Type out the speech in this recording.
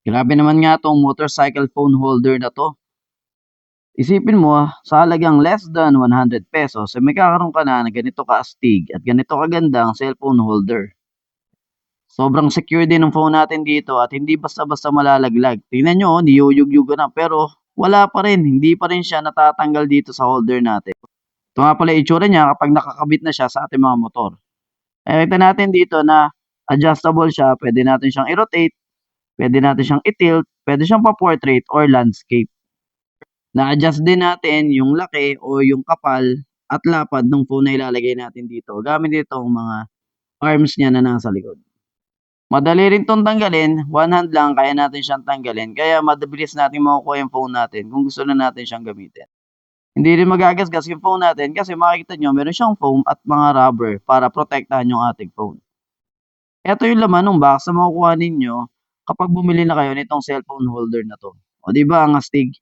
Grabe naman nga 'tong motorcycle phone holder na 'to. Isipin mo, sa halagang less than ₱100 ay magkakaroon ka na ng ganito kaastig at ganito kagandang cellphone holder. Sobrang secure din ng phone natin dito at hindi basta-basta malalaglag. Tingnan niyo, niyuyug-yugan na pero wala pa rin, hindi pa rin siya natatanggal dito sa holder natin. Ito nga pala yung itsura niya kapag nakakabit na siya sa ating mga motor. Makikita natin dito na adjustable siya, pwede natin siyang i-rotate, pwede natin siyang i-tilt, pwede siyang pa-portrait or landscape. Na-adjust din natin yung laki o yung kapal at lapad ng phone na ilalagay natin dito gamit itong mga arms niya na nasa likod. Madali rin 'tong tanggalin, one hand lang kaya natin siyang tanggalin kaya mabilis nating makukuha yung phone natin kung gusto na natin siyang gamitin. Hindi rin magagasgas yung phone natin kasi makikita niyo meron siyang foam at mga rubber para protektahan yung ating phone. Eto yung laman nung box na makukuha ninyo kapag bumili na kayo nitong cellphone holder na 'to. O 'di ba ang astig?